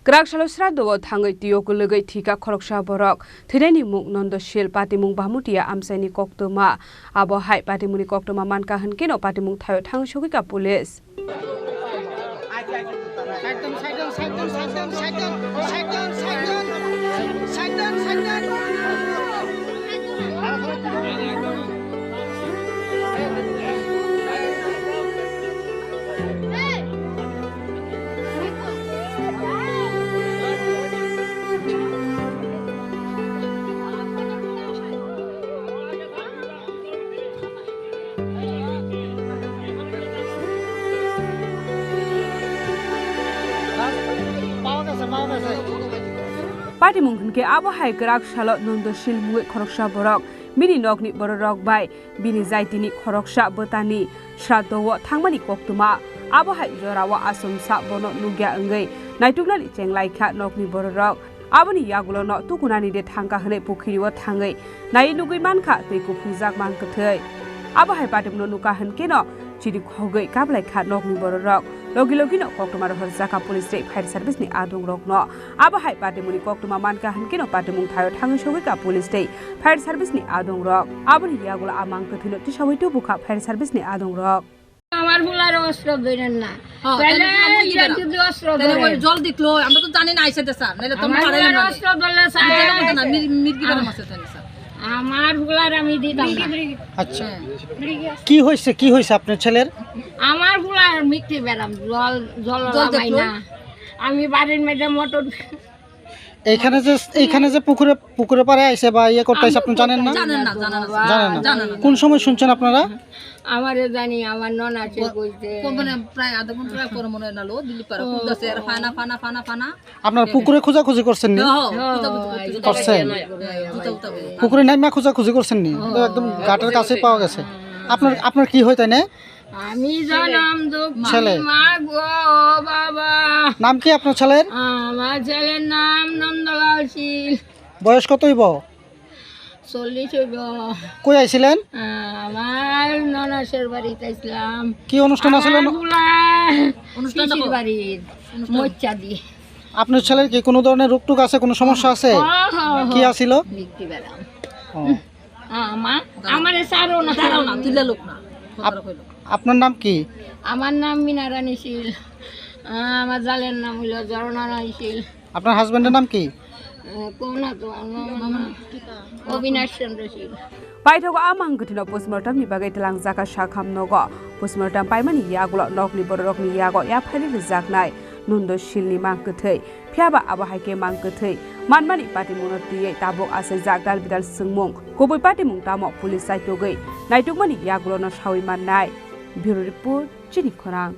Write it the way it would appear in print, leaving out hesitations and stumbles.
Kraksalo Sradha Thangwi Twio kwlwngwi Thwikha Khoroksa Borok Thwinai Mung Nanda Shil Patimung Bamutia Amchaini Koktwma Abohai Patimungni Koktwma Mankha Hunkhe Patimung Thaio Thaio Sogwikha Police Patimung Hunkhe Abohai Kraksalo Nanda Shil Mung Khoroksa Borok Bini Nokni Borok Bai Bini Zaitini Khoroksa Botani Sradha Thangmani Koktwma Abohai Jorawa Asomsa Bono Nugya Ngei Naituknali Chenglaicha Nokni Borok Aboni Yagulono Tukunani de Thangka Hne Pukhiriwa Thangai Nai Nugui Mankha Teiku Phujak Mangkathei Abohai Patimung Nuka Hunkhe no Chini Khogei Kablaicha Nokni Borok Logi no Koktwma Horjaka Police Fire Service ni Adung Rokno Abohai Patimungni Koktwma Mankha Hunkhe no Patimung Thaio Thaio Sogwikha Police Fire Service ni Adung Rok Aboni Yagula Amangkathino Tisawai Tubukha Fire Service ni Adung Rok আমার বুলার অস্ত্র ধরেন না তাহলে এটা যদি অস্ত্র ধরে জল দিকলো আমরা তো জানি না আইসাতে স্যার নালে তোমরা পারেন না অস্ত্র ধরলে স্যার না মিরগিরার মাসে স্যার আমার বুলার আমি দিতাম না আচ্ছা কি হইছে আপনার ছেলের আমার বুলার মিথ্যে বেরাম জল লাগাই না আমি বাড়ির মধ্যে মোটর এইখানে যে পুকুরে পারে আইছে বা ইয়ে করতে আইছে আপনি জানেন না জানেন না কোন সময় শুনছেন আপনারা আমারে জানি আমার ননা আছে কইতে মানে প্রায় আধা ঘন্টা পরে মনে নালো দিল্লি পারে কুদাছে আর ফানা আপনারা পুকুরে খোঁজাখুঁজি করছেন নি করছেন পুকুরে নাইমা খোঁজাখুঁজি করছেন নি একদম ঘাটের কাছে পাওয়া গেছে আপনার কি হয় তাই না আমি জানাম ছেলে মা গো বাবা নাম কি আপনার ছেলের আমার ছেলের নাম নন্দলাল শীল বয়স কত হইব 40 হইব কই আইছিলেন আমার ননাসের বাড়িতে আইছিলাম কি অনুষ্ঠান আছিল অনুষ্ঠান বাড়ির মোচ্চা দিয়ে আপনার ছেলের কি কোনো ধরনের রোগটুক আছে কোনো সমস্যা আছে কি আছিল মিষ্টি বেরাম আমারে সারো না দিলে লোক না আপনার নাম কি আমার নাম মিনারানী শীল আমার জালের নাম হইল জরনারানী শীল আপনার হাজবেন্ডের নাম কি কোনা তো অবিনাশ চন্দ্র শীল Paithago Amangkathino postmortem ni bagai telangjaka shakham nogo postmortem paimani yagulo nokni borokni yago ya phari rijaknai Nanda Shil ni mangkathei phiaba Abohai ke mangkathei manmani Patimung tiye tabok asai jakdal bidal sungmung koboi Patimung tamo police saitogei naitukmani yagulo no sawi mannai bureau report Chini Khorang